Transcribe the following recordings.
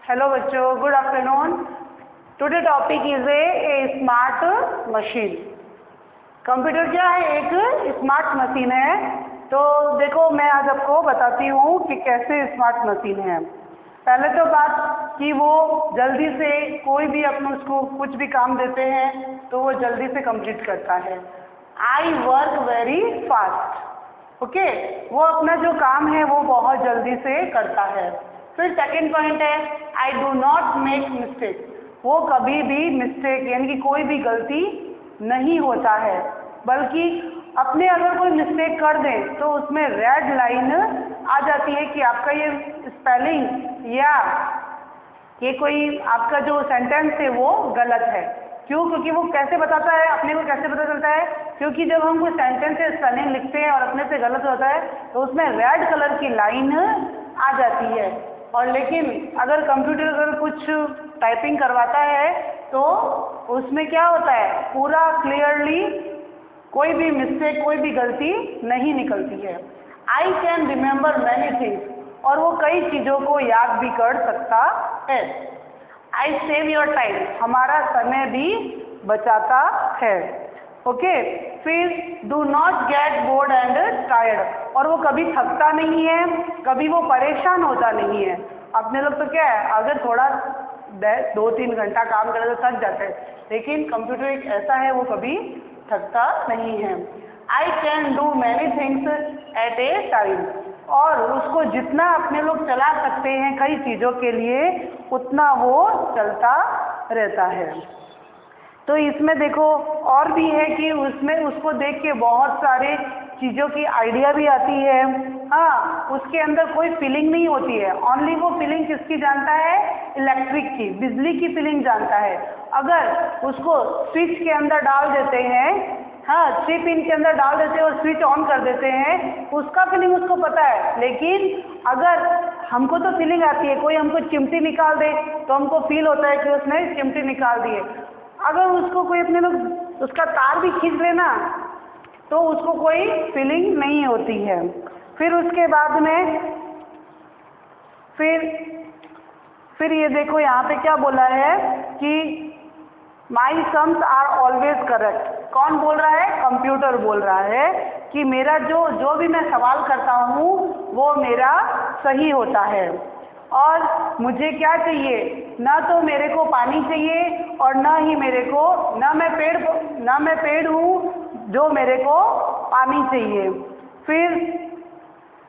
Hello बच्चों, good afternoon. Today topic is a smart machine. Computer क्या है? एक स्मार्ट मशीन है। तो देखो, मैं आज आपको बताती हूँ कि कैसे स्मार्ट मशीन है। पहले तो बात कि वो जल्दी से कोई भी अपने उसको कुछ भी काम देते हैं तो वो जल्दी से कंप्लीट करता है। I work very fast. Okay, वो अपना जो काम है वो बहुत जल्दी से करता है। फिर सेकेंड पॉइंट है I do not make mistake. वो कभी भी मिस्टेक यानी कि कोई भी गलती नहीं होता है, बल्कि अपने अगर कोई मिस्टेक कर दें तो उसमें रेड लाइन आ जाती है कि आपका ये स्पेलिंग या ये कोई आपका जो सेंटेंस है वो गलत है। क्यों? क्योंकि वो कैसे बताता है, अपने को कैसे पता चलता है? क्योंकि जब हम कोई सेंटेंस या स्पेलिंग लिखते हैं और अपने से गलत होता है तो उसमें रेड कलर की लाइन आ जाती है। और लेकिन अगर कंप्यूटर अगर कुछ टाइपिंग करवाता है तो उसमें क्या होता है, पूरा क्लियरली कोई भी मिस्टेक, कोई भी गलती नहीं निकलती है। I can remember many things, और वो कई चीज़ों को याद भी कर सकता है। आई सेव योर टाइम, हमारा समय भी बचाता है। ओके, फिर do not get bored and tired, और वो कभी थकता नहीं है, कभी वो परेशान होता नहीं है। अपने लोग तो क्या है, अगर थोड़ा 2-3 घंटा काम करे तो थक जाते हैं, लेकिन कंप्यूटर एक ऐसा है वो कभी थकता नहीं है। I can do many things at A time, और उसको जितना अपने लोग चला सकते हैं कई चीज़ों के लिए उतना वो चलता रहता है। तो इसमें देखो और भी है कि उसमें उसको देख के बहुत सारे चीज़ों की आइडिया भी आती है। हाँ, उसके अंदर कोई फीलिंग नहीं होती है, ओनली वो फीलिंग किसकी जानता है? इलेक्ट्रिक की, बिजली की फीलिंग जानता है। अगर उसको स्विच के अंदर डाल देते हैं, हाँ 3 पिन के अंदर डाल देते हैं और स्विच ऑन कर देते हैं, उसका फीलिंग उसको पता है। लेकिन अगर हमको तो फीलिंग आती है, कोई हमको चिमटी निकाल दे तो हमको फील होता है कि उसने चिमटी निकाल दी है। अगर उसको कोई अपने लोग उसका तार भी खींच लेना तो उसको कोई फीलिंग नहीं होती है। फिर उसके बाद में फिर ये देखो यहाँ पे क्या बोला है कि माई सम्स आर ऑलवेज करेक्ट। कौन बोल रहा है? कंप्यूटर बोल रहा है कि मेरा जो भी मैं सवाल करता हूँ वो मेरा सही होता है। और मुझे क्या चाहिए? ना तो मेरे को पानी चाहिए और ना ही मेरे को, ना मैं पेड़ हूँ जो मेरे को पानी चाहिए। फिर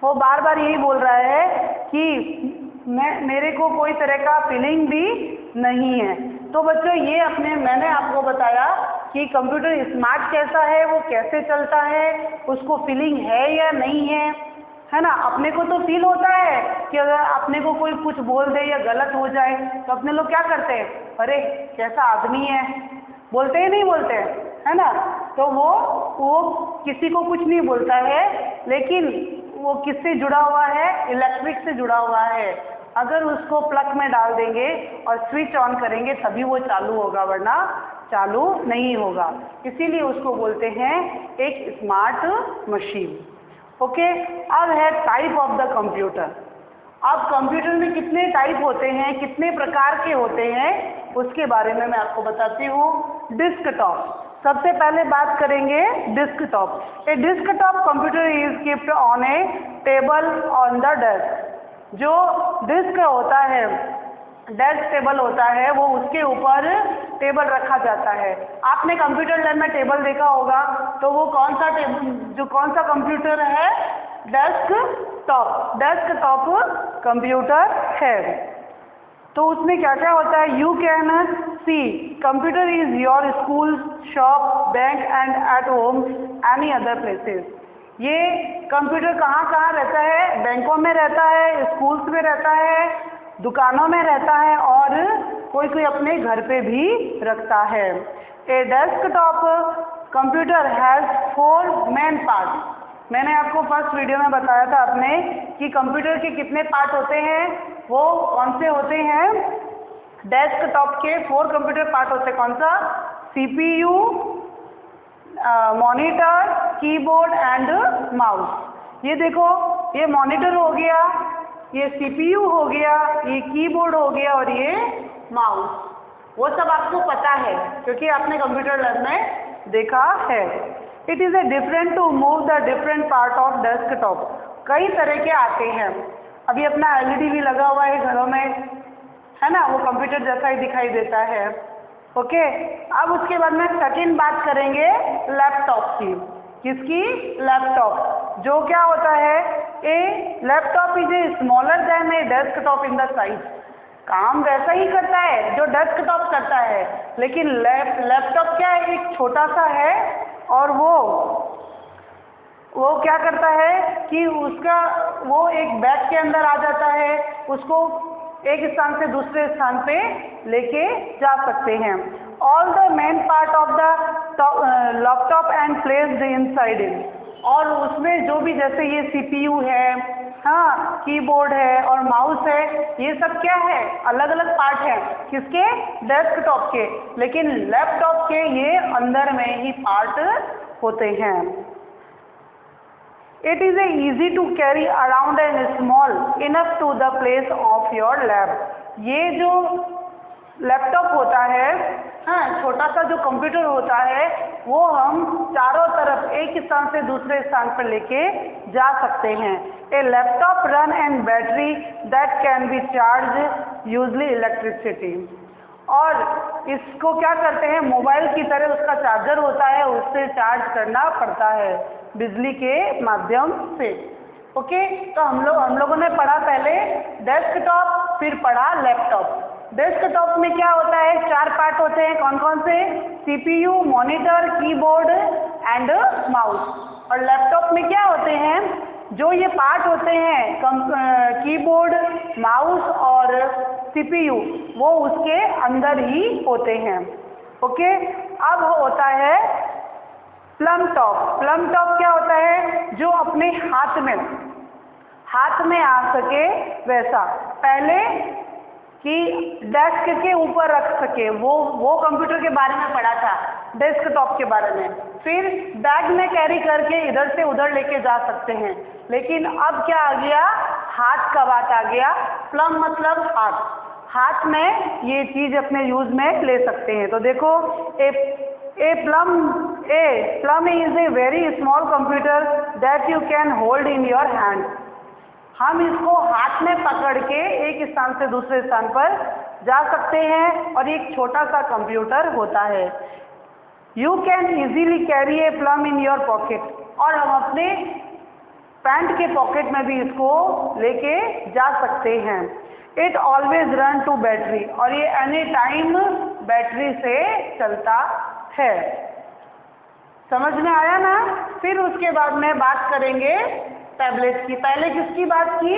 वो बार बार यही बोल रहा है कि मेरे को कोई तरह का फीलिंग भी नहीं है। तो बच्चों ये मैंने आपको बताया कि कंप्यूटर स्मार्ट कैसा है, वो कैसे चलता है, उसको फीलिंग है या नहीं है ना। अपने को तो फील होता है कि अगर अपने को कोई कुछ बोल दे या गलत हो जाए तो अपने लोग क्या करते हैं? अरे कैसा आदमी है, बोलते ही नहीं बोलते, है ना। तो वो किसी को कुछ नहीं बोलता है, लेकिन वो किससे जुड़ा हुआ है? इलेक्ट्रिक से जुड़ा हुआ है। अगर उसको प्लग में डाल देंगे और स्विच ऑन करेंगे तभी वो चालू होगा, वरना चालू नहीं होगा। इसीलिए उसको बोलते हैं एक स्मार्ट मशीन। ओके, अब है टाइप ऑफ द कंप्यूटर। अब कंप्यूटर में कितने टाइप होते हैं, कितने प्रकार के होते हैं, उसके बारे में मैं आपको बताती हूँ। डिस्कटॉप, सबसे पहले बात करेंगे desktop. A desktop computer is keeped on A table on the desk. जो डिस्क होता है, डेस्क टेबल होता है, वो उसके ऊपर टेबल रखा जाता है। आपने कंप्यूटर लैब में टेबल देखा होगा, तो वो कौन सा कंप्यूटर है? डेस्कटॉप कंप्यूटर है। तो उसमें क्या क्या होता है? You can see computer is your school, shop, bank and at home any other places. ये कंप्यूटर कहाँ कहाँ रहता है? बैंकों में रहता है, स्कूल्स में रहता है, दुकानों में रहता है, और कोई अपने घर पे भी रखता है। ए desktop computer has 4 main part. मैंने आपको फर्स्ट वीडियो में बताया था अपने कि कंप्यूटर के कितने पार्ट होते हैं, वो कौन से होते हैं? डेस्कटॉप के 4 कंप्यूटर पार्ट होते हैं। कौन सा? CPU, monitor, keyboard and mouse. ये देखो, ये मॉनिटर हो गया, ये CPU हो गया, ये कीबोर्ड हो गया और ये माउस। वो सब आपको पता है क्योंकि आपने कंप्यूटर लैब में देखा है। It is a different to move the different part of desktop. कई तरह के आते हैं। अभी अपना LED भी लगा हुआ है घरों में, है ना, वो कंप्यूटर जैसा ही दिखाई देता है। ओके, अब उसके बाद में सेकंड बात करेंगे लैपटॉप की। किसकी? लैपटॉप। जो क्या होता है, a laptop is a smaller than a desktop in the size. काम वैसा ही करता है जो डेस्कटॉप करता है, लेकिन लैपटॉप क्या है, एक छोटा सा है और वो क्या करता है कि वो एक बैग के अंदर आ जाता है, उसको एक स्थान से दूसरे स्थान पे लेके जा सकते हैं। All the main part of the laptop and placed inside it. और उसमें जो भी, जैसे ये CPU है, हाँ, कीबोर्ड है और माउस है, ये सब क्या है, अलग अलग पार्ट है। किसके? डेस्कटॉप के। लेकिन लैपटॉप के ये अंदर में ही पार्ट होते हैं। It is easy to carry around and small enough to the place of your lab। ये जो लैपटॉप होता है, हाँ, छोटा सा जो कंप्यूटर होता है, वो हम चारों तरफ एक स्थान से दूसरे स्थान पर लेके जा सकते हैं। A laptop run and battery that can be charge usually electricity. और इसको क्या करते हैं, मोबाइल की तरह उसका चार्जर होता है, उससे चार्ज करना पड़ता है बिजली के माध्यम से। ओके, तो हम लोगों ने पढ़ा पहले डेस्कटॉप, फिर पढ़ा लैपटॉप। डेस्कटॉप में क्या होता है, 4 पार्ट होते हैं। कौन कौन से? CPU, monitor, keyboard and mouse. और लैपटॉप में क्या होते हैं, जो ये पार्ट होते हैं, कीबोर्ड, माउस और CPU, वो उसके अंदर ही होते हैं। ओके, अब होता है प्लम टॉप। प्लम टॉप क्या होता है, जो अपने हाथ में आ सके वैसा। पहले कि डेस्क के ऊपर रख सके, वो कंप्यूटर के बारे में पढ़ा था, डेस्कटॉप के बारे में। फिर बैग में कैरी करके इधर से उधर लेके जा सकते हैं। लेकिन अब क्या आ गया, हाथ का बात आ गया। प्लम मतलब हाथ में ये चीज अपने यूज में ले सकते हैं। तो देखो, a palm is a very small computer that you can hold in your hand. हम इसको हाथ में पकड़ के एक स्थान से दूसरे स्थान पर जा सकते हैं और एक छोटा सा कंप्यूटर होता है। You can easily carry A plum in your pocket. और हम अपने पैंट के पॉकेट में भी इसको लेके जा सकते हैं। It always run to battery. और ये एनी टाइम बैटरी से चलता है। समझ में आया ना? फिर उसके बाद में बात करेंगे टैबलेट की। पहले किसकी बात की?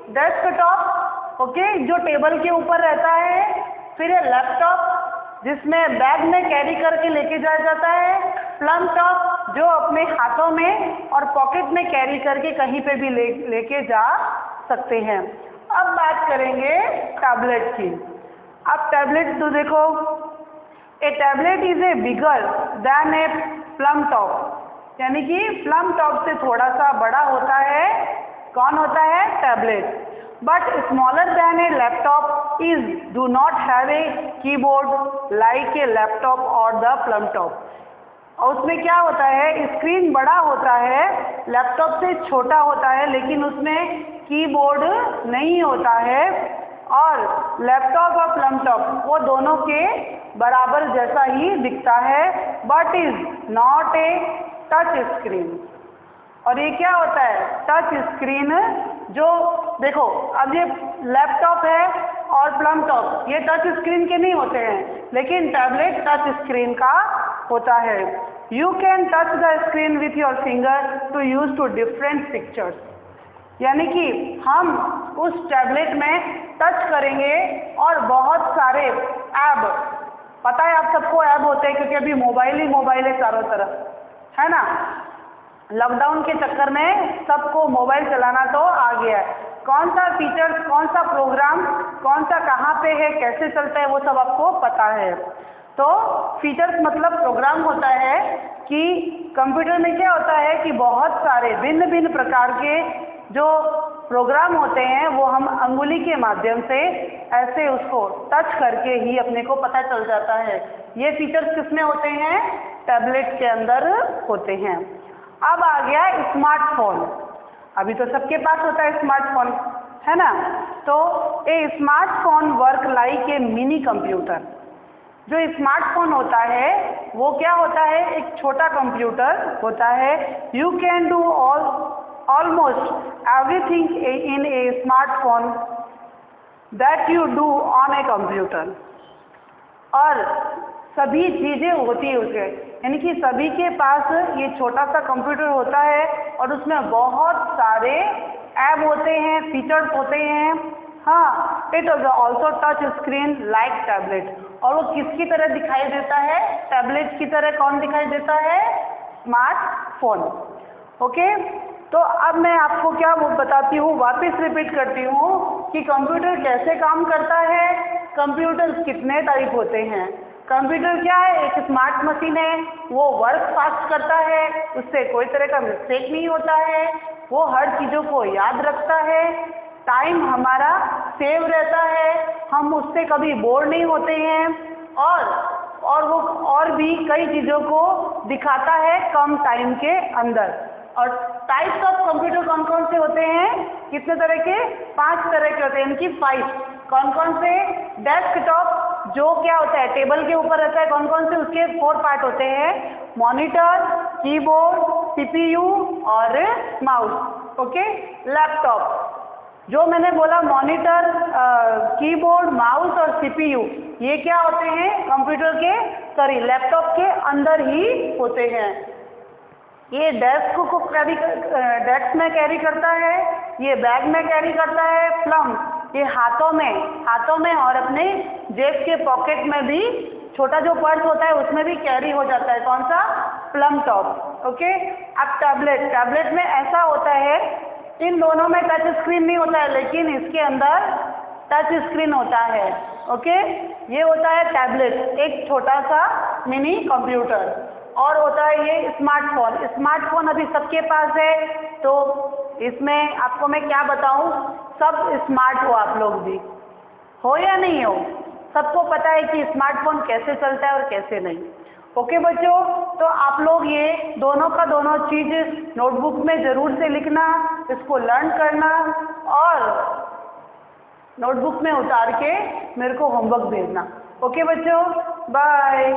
डेस्कटॉप, ओके, जो टेबल के ऊपर रहता है। फिर है लैपटॉप, जिसमें बैग में कैरी करके लेके जाया जाता है। प्लम टॉप, जो अपने हाथों में और पॉकेट में कैरी करके कहीं पे भी लेके जा सकते हैं। अब बात करेंगे टैबलेट की। अब टैबलेट तो देखो, a tablet is a bigger than a palmtop. यानी कि प्लम टॉप से थोड़ा सा बड़ा होता है। कौन होता है? Tablet. But smaller than A laptop is do not have a keyboard like a laptop और द प्लम टॉप। और उसमें क्या होता है, स्क्रीन बड़ा होता है, लैपटॉप से छोटा होता है, लेकिन उसमें कीबोर्ड नहीं होता है। और लैपटॉप और प्लम टॉप वो दोनों के बराबर जैसा ही दिखता है, but is not a touch screen. और ये क्या होता है? Touch screen. जो देखो, अब ये लैपटॉप है और प्लम टॉप, ये टच स्क्रीन के नहीं होते हैं, लेकिन टैबलेट टच स्क्रीन का होता है। You can touch the screen with your finger to use to different pictures. यानी कि हम उस टैबलेट में टच करेंगे और बहुत सारे ऐप, पता है आप सबको ऐप होते हैं, क्योंकि अभी मोबाइल ही मोबाइल है चारों तरफ, है ना। लॉकडाउन के चक्कर में सबको मोबाइल चलाना तो आ गया है। कौन सा फीचर्स, कौन सा प्रोग्राम, कौन सा कहाँ पे है, कैसे चलता है, वो सब आपको पता है। तो फीचर्स मतलब प्रोग्राम होता है कि कंप्यूटर में क्या होता है कि बहुत सारे भिन्न भिन्न प्रकार के जो प्रोग्राम होते हैं वो हम अंगुली के माध्यम से ऐसे उसको टच करके ही अपने को पता चल जाता है। ये फीचर्स किसमें होते हैं? टैबलेट के अंदर होते हैं। अब आ गया स्मार्टफोन। अभी तो सबके पास होता है स्मार्टफोन, है ना? तो a smartphone work like a mini computer. जो स्मार्टफोन होता है वो क्या होता है? एक छोटा कंप्यूटर होता है। You can do almost everything in A smartphone that you do on a computer. और सभी चीज़ें होती है उसे, यानी कि सभी के पास ये छोटा सा कंप्यूटर होता है और उसमें बहुत सारे ऐप होते हैं, फीचर्स होते हैं। हाँ, it is also touch screen like tablet. और वो किसकी तरह दिखाई देता है? टैबलेट की तरह। कौन दिखाई देता है? स्मार्टफोन। ओके, तो अब मैं आपको क्या वो बताती हूँ, वापस रिपीट करती हूँ कि कंप्यूटर कैसे काम करता है। कंप्यूटर कितने टाइप होते हैं? कंप्यूटर क्या है? एक स्मार्ट मशीन है, वो वर्क फास्ट करता है, उससे कोई तरह का मिस्टेक नहीं होता है, वो हर चीज़ों को याद रखता है, टाइम हमारा सेव रहता है, हम उससे कभी बोर नहीं होते हैं, और वो और भी कई चीज़ों को दिखाता है कम टाइम के अंदर। और टाइप्स ऑफ कंप्यूटर कौन कौन से होते हैं? कितने तरह के? 5 तरह के होते हैं, इनकी 5। कौन कौन से? डेस्कटॉप, जो क्या होता है? टेबल के ऊपर रहता है। कौन कौन से? उसके 4 पार्ट होते हैं, मॉनिटर, कीबोर्ड, सीपीयू और माउस। ओके, लैपटॉप, जो मैंने बोला मॉनिटर, कीबोर्ड, माउस और सीपीयू, ये क्या होते हैं? कंप्यूटर के सॉरी लैपटॉप के अंदर ही होते हैं। ये डेस्क में कैरी करता है, ये बैग में कैरी करता है, प्लम ये हाथों में और अपने जेब के पॉकेट में भी, छोटा जो पर्स होता है उसमें भी कैरी हो जाता है। कौन सा? Plum top. ओके, अब टैबलेट में ऐसा होता है, इन दोनों में टच स्क्रीन नहीं होता है, लेकिन इसके अंदर टच स्क्रीन होता है। ओके, ये होता है टैबलेट, एक छोटा सा मिनी कंप्यूटर। और होता है ये स्मार्टफोन अभी सबके पास है, तो इसमें आपको मैं क्या बताऊं, सब स्मार्ट हो आप लोग भी, हो या नहीं हो? सबको पता है कि स्मार्टफोन कैसे चलता है और कैसे नहीं। ओके बच्चों, तो आप लोग ये दोनों का दोनों चीज़ नोटबुक में ज़रूर से लिखना, इसको लर्न करना और नोटबुक में उतार के मेरे को होमवर्क भेजना। ओके बच्चों, बाय।